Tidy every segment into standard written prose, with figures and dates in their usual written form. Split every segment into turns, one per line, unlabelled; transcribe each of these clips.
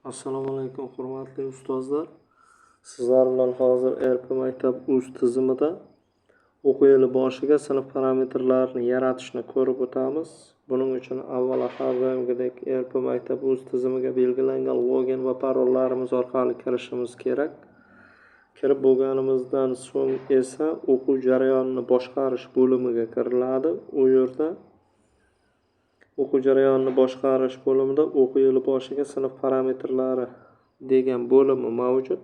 Assalomu alaykum hurmatli ustozlar. Sizlar bilan hozir RP maktab uz tizimida o'quv yili boshiga sinf parametrlarini yaratishni ko'rib o'tamiz. Buning uchun avvalo har doimgidek RP maktab uz tizimiga belgilangan login va parollarimiz orqali kirishimiz kerak. Kirib bo'lganimizdan so'ng esa o'quv jarayonini boshqarish bo'limiga kiriladi. U yerda o'quv jarayonini boshqarish bo'limida o'quv yili boshiga sinf parametrlari degan bo'limi mavjud.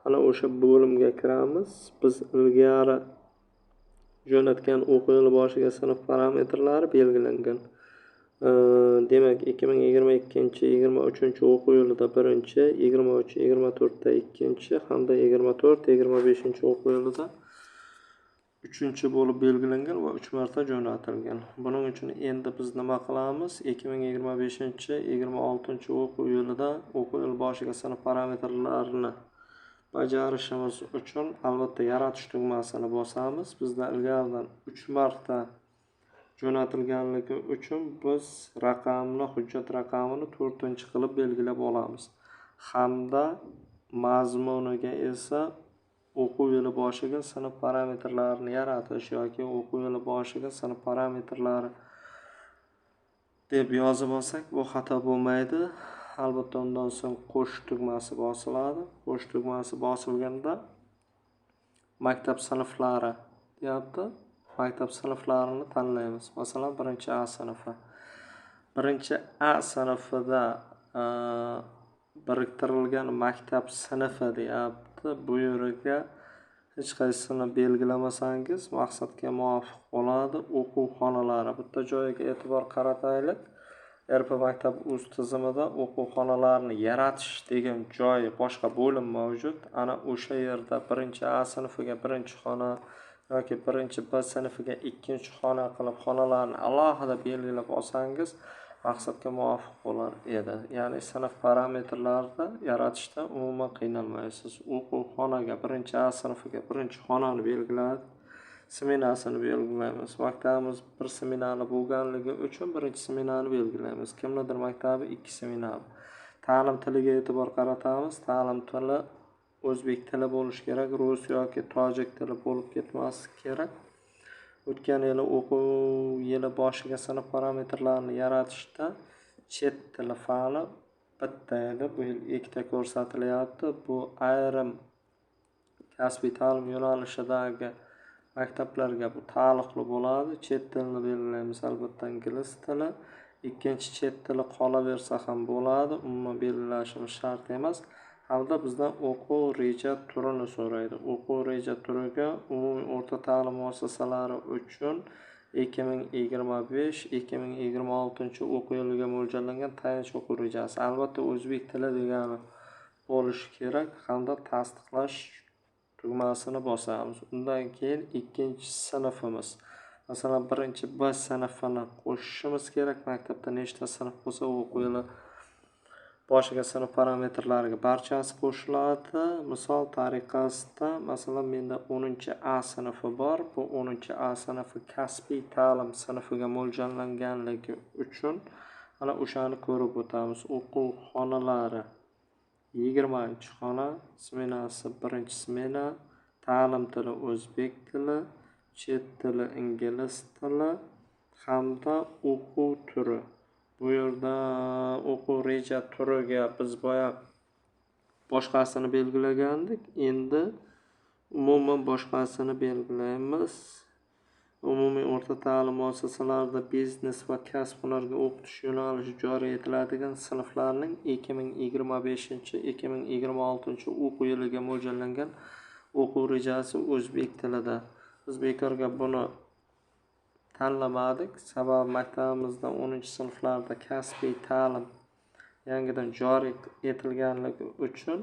Ana o'sha bo'limga kiramiz. Biz ilgari jo'natgan o'quv yili boshiga sinf parametrlari belgilangan. Demak 2022-23 o'quv yilida birinchi, 23-24da ikkinchi hamda 24-25 o'quv yilida uchinchi bo'lib belgilangan va 3 marta jo'natilgan. Buning uchun endi biz nima qilamiz? 2025-26 o'quv yilida o'quv yil boshiga sinf parametrlarini bajarishimiz uchun albatta yaratish tugmasini bosamiz. Bizda ilgaridan 3 marta jo'natilganligi uchun biz raqamni, hujjat raqamini 4-chi qilib belgilab olamiz. Hamda mazmuniga esa o'quv yili boshiga sinf parametrlarini yaratish yoki o'quv yili boshiga sinf parametrlari deb yozib olsak bu xato bo'lmaydi. Albatta undan so'ng qo'sh tugmasi bosiladi. Qo'sh tugmasi bosilganda maktab sinflari deyapti. Maktab sinflarini tanlaymiz. Masalan, birinchi A sinfi. Birinchi A sinfida biriktirilgan maktab sinfi deyapti. Bu yeriga hech qaysini belgilamasangiz maqsadga muvofiq bo'ladi. O'quv xonalari. Bitta joyiga e'tibor qarataylik. RP maktab uz tizimida o'quv xonalarini yaratish degan joy boshqa bo'lim mavjud. Ana o'sha yerda birinchi A sinfiga birinchi xona yoki birinchi B sinfiga ikkinchi xona qilib xonalarni alohida belgilab olsangiz maqsadga muvofiq bo'lar edi. Ya'ni sinf parametrlarida yaratishda umuman qiynalmaysiz. O'quv xonaga birinchi A sinfiga birinchi xonani belgiladi. Smenasini belgilaymiz. Maktabimiz bir smenali bo'lganligi uchun birinchi smenani belgilaymiz. Kimnidir maktabi 2 smenali. Ta'lim tiliga e'tibor qaratamiz. Ta'lim tili o'zbek tili bo'lishi kerak, rus yoki tojik tili bo'lib ketmasi kerak. O'tgan yili o'quv yili boshiga sinf parametrlarini yaratishda chet tili fani bitta edi. Bu yil ikkita ko'rsatilyapti. Bu ayrim kasbiy ta'lim yo'nalishidagi maktablarga bu taalluqli bo'ladi. Chet tilini belgilaymiz, albatta ingliz tili. Ikkinchi chet tili qolaversa ham bo'ladi. Umuman belgilashimiz shart emas. Hamda bizdan o'quv reja turini so'raydi. O'quv reja turiga umumiy o'rta ta'lim muassasalari uchun 2025-2026 o'quv yiliga mo'ljallangan tayanch o'quv rejasi. Albatta o'zbek tili degani bo'lishi kerak hamda tasdiqlash tugmasini bosamiz. Undan keyin ikkinchi sinfimiz. Masalan, birinchi B sinfini qo'shishimiz kerak. Maktabda nechta sinf bo'lsa, o'quv yili boshiga sinf parametrlariga barchasi qo'shiladi. Misol tariqasida, masalan, menda 10A sinfi bor. Bu 10A sinfi kasbiy ta'lim sinfiga mo'ljallanganligi uchun ana o'shani ko'rib o'tamiz. O'quv xonalari 20-xona, smenasi birinchi smena, ta'lim tili o'zbek tili, chet tili ingliz tili hamda o'quv turi. Bu yerda o'quv reja turiga biz boya boshqasini belgilagandik. Endi umuman boshqasini belgilaymiz. Umumiy o'rta ta'lim muassasalarida biznes va kasb hunarga o'qitish yo'nalishi joriy etiladigan sinflarning 2025-2026 o'quv yiliga mo'ljallangan o'quv rejasi o'zbek tilida. Biz bekorga buni tanlamadik. Sababi maktabimizda 10-sinflarda kasbiy ta'lim yangidan joriy etilganligi uchun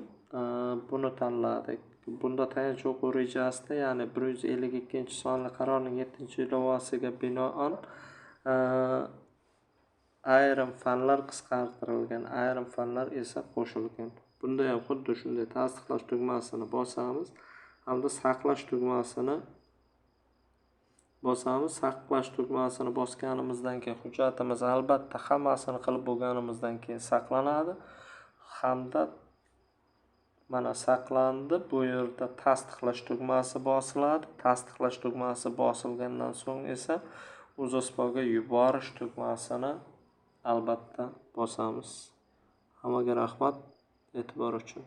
buni tanladik. Bunda tayanch o'quv rejasida, ya'ni 152-sonli qarorning 7-ilovasiga binoan ayrim fanlar qisqartirilgan, ayrim fanlar esa qo'shilgan. Bunda ham xuddi shunday tasdiqlash tugmasini bosamiz hamda saqlash tugmasini bosamiz. Saqlash tugmasini bosganimizdan keyin hujjatimiz albatta hammasini qilib bo'lganimizdan keyin saqlanadi. hamda mana saqlandi. Bu yerda tasdiqlash tugmasi bosiladi. Tasdiqlash tugmasi bosilgandan so'ng esa UZOSPOga yuborish tugmasini albatta bosamiz. Hammaga rahmat e'tibor uchun.